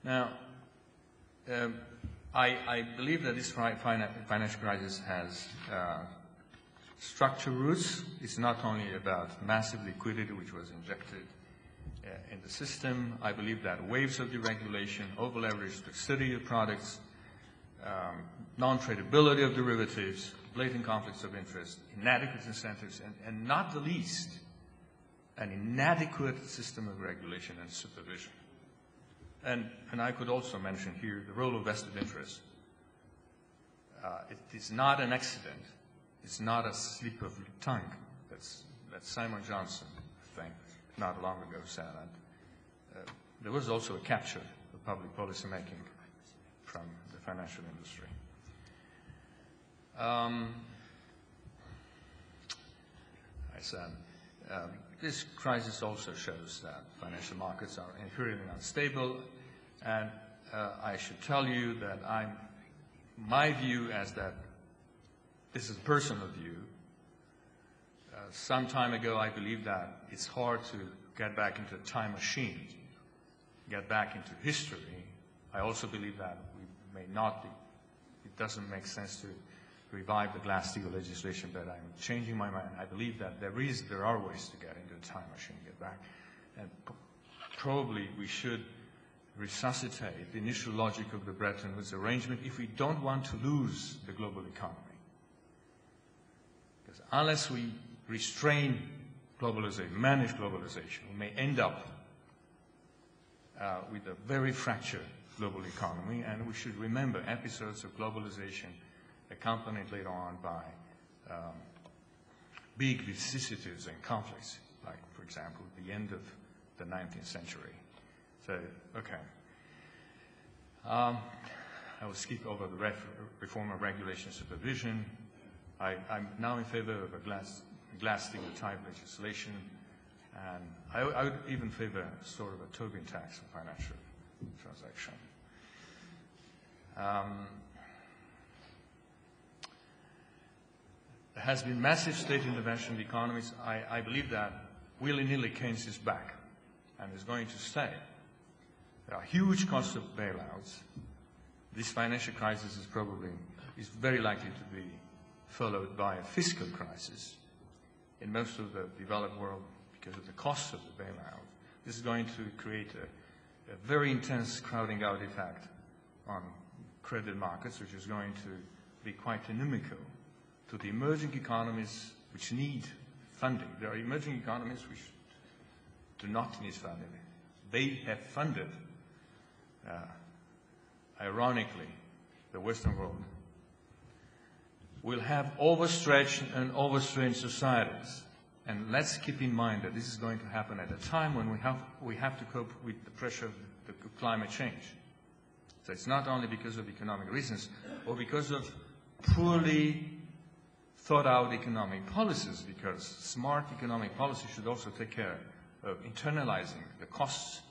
Now, I believe that this financial crisis has structural roots. It's not only about massive liquidity which was injected in the system. I believe that waves of deregulation, over-leveraged toxicity of products, non-tradability of derivatives, blatant conflicts of interest, inadequate incentives, and not the least, an inadequate system of regulation and supervision. And I could also mention here the role of vested interest. It is not an accident. It's not a slip of the tongue. That's Simon Johnson, I think, not long ago said that. There was also a capture of public policy making from the financial industry. I said, this crisis also shows that financial markets are inherently unstable, and I should tell you that my view is that this is a personal view. Some time ago, I believed that it's hard to get back into a time machine, get back into history. I also believe that we may not be, it doesn't make sense to revive the Glass-Steagall legislation, but I'm changing my mind. I believe that there are ways to get into a time machine, get back. And probably we should resuscitate the initial logic of the Bretton Woods arrangement if we don't want to lose the global economy. Because unless we restrain globalization, manage globalization, we may end up with a very fractured global economy, and we should remember episodes of globalization accompanied later on by big vicissitudes and conflicts, like, for example, the end of the 19th century. So, okay. I will skip over the reform of regulation supervision. I'm now in favor of a Glass-Steagall type legislation, and I would even favor sort of a Tobin tax on financial transaction. There has been massive state intervention in the economies. I believe that willy-nilly Keynes is back and is going to stay. There are huge costs of bailouts. This financial crisis is very likely to be followed by a fiscal crisis in most of the developed world because of the costs of the bailout. This is going to create a very intense crowding out effect on credit markets, which is going to be quite inimical to the emerging economies which need funding. There are emerging economies which do not need funding. They have funded, ironically, the Western world. We'll have overstretched and overstrained societies. And let's keep in mind that this is going to happen at a time when we have to cope with the pressure of the climate change. So it's not only because of economic reasons or because of poorly thought out economic policies, because smart economic policy should also take care of internalizing the costs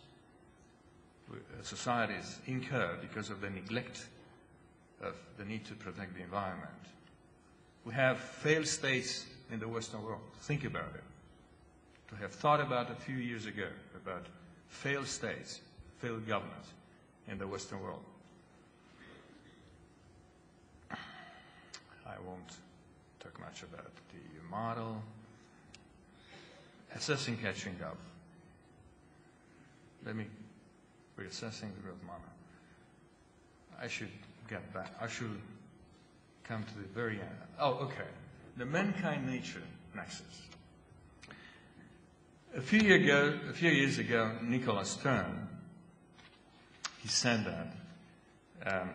societies incur because of the neglect of the need to protect the environment. We have failed states in the Western world. Think about it. To have thought about a few years ago about failed states, failed governments in the Western world. I won't talk much about the model. Assessing catching up. Reassessing the growth model. I should get back. I should come to the very end. Oh, okay. The mankind nature nexus. A few years ago, Nicholas Stern, he said that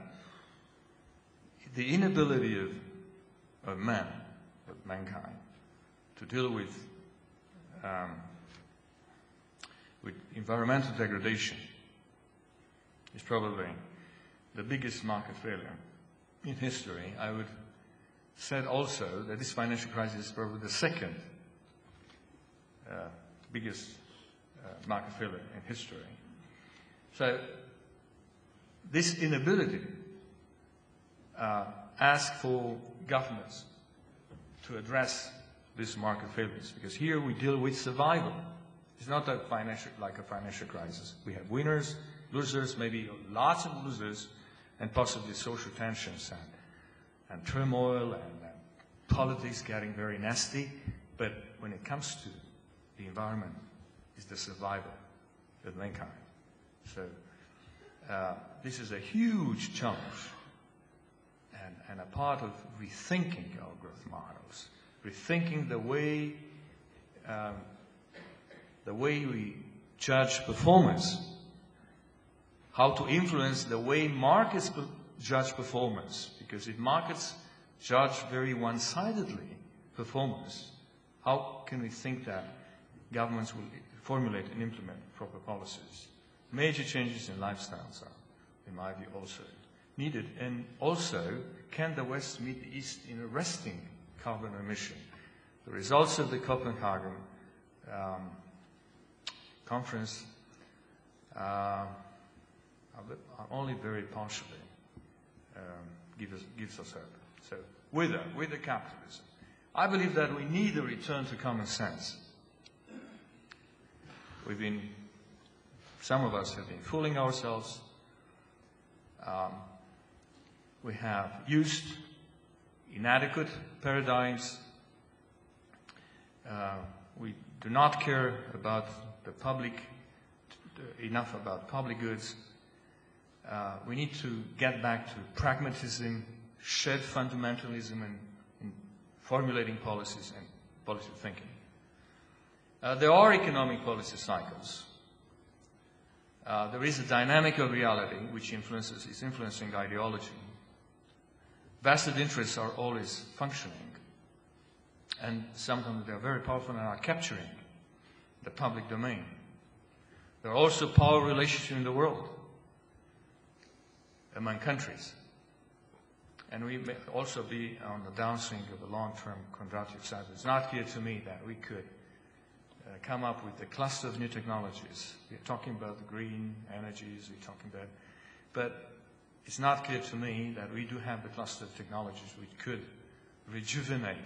the inability of mankind, to deal with environmental degradation is probably the biggest market failure in history. I would say also that this financial crisis is probably the second biggest market failure in history. So this inability asks for governments to address these market failures, because here we deal with survival. It's not like a financial crisis. We have winners losers, maybe lots of losers, and possibly social tensions and turmoil and politics getting very nasty. But when it comes to the environment, it's the survival of mankind. So this is a huge challenge and a part of rethinking our growth models, rethinking the way we judge performance, how to influence the way markets judge performance. Because if markets judge very one-sidedly performance, how can we think that governments will formulate and implement proper policies? Major changes in lifestyles are, in my view, also needed. And also, can the West meet the East in arresting carbon emission? The results of the Copenhagen conference are only very partially gives us hope. So, with the capitalism, I believe that we need a return to common sense. Some of us have been fooling ourselves. We have used inadequate paradigms. We do not care about enough about public goods. We need to get back to pragmatism, shed fundamentalism in formulating policies and policy thinking. There are economic policy cycles. There is a dynamic of reality which is influencing ideology. Vested interests are always functioning, and sometimes they are very powerful and are capturing the public domain. There are also power relationships in the world among countries. And we may also be on the downswing of a long-term quadratic cycle. It's not clear to me that we could come up with a cluster of new technologies. We're talking about the green energies, but it's not clear to me that we do have the cluster of technologies which could rejuvenate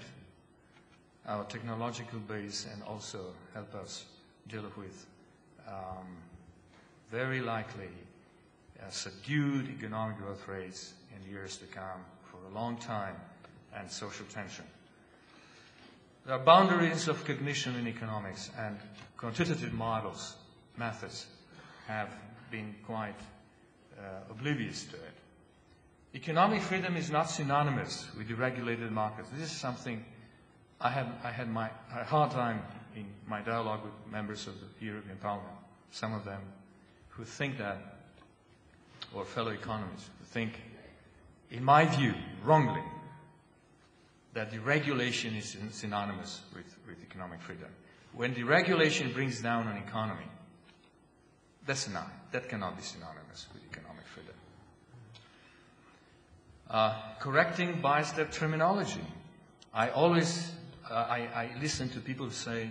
our technological base and also help us deal with very likely subdued economic growth rates in years to come for a long time and social tension. There are boundaries of cognition in economics, and quantitative methods have been quite oblivious to it. Economic freedom is not synonymous with deregulated markets. This is something I had a hard time in my dialogue with members of the European Parliament, some of them who think that, or fellow economists who think, in my view, wrongly, that deregulation is synonymous with economic freedom. When deregulation brings down an economy, that cannot be synonymous with economic freedom. Correcting by-step terminology. I listen to people say,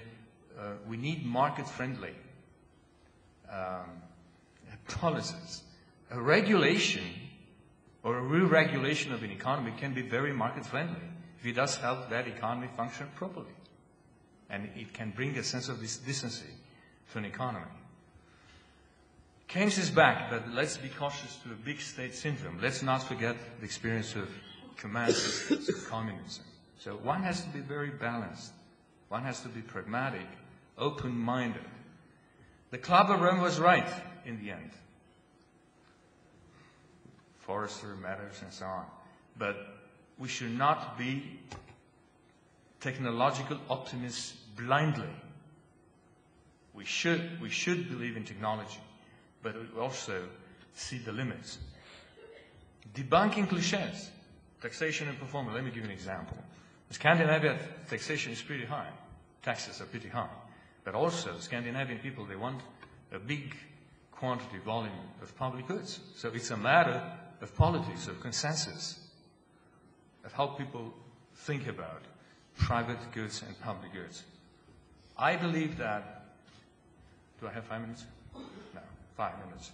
we need market-friendly policies. A regulation or a re-regulation of an economy can be very market-friendly if it does help that economy function properly. And it can bring a sense of decency to an economy. Keynes is back, but let's be cautious to a big state syndrome. Let's not forget the experience of command systems of communism. So one has to be very balanced. One has to be pragmatic, open-minded. The Club of Rome was right in the end. Forrester matters and so on. But we should not be technological optimists blindly. We should believe in technology, but we also see the limits. Debunking cliches, taxation and performance. Let me give you an example. Scandinavian taxation is pretty high. Taxes are pretty high. But also, Scandinavian people, they want a big quantity, volume of public goods. So it's a matter of politics, of consensus, of how people think about private goods and public goods. I believe that, do I have 5 minutes? No, 5 minutes.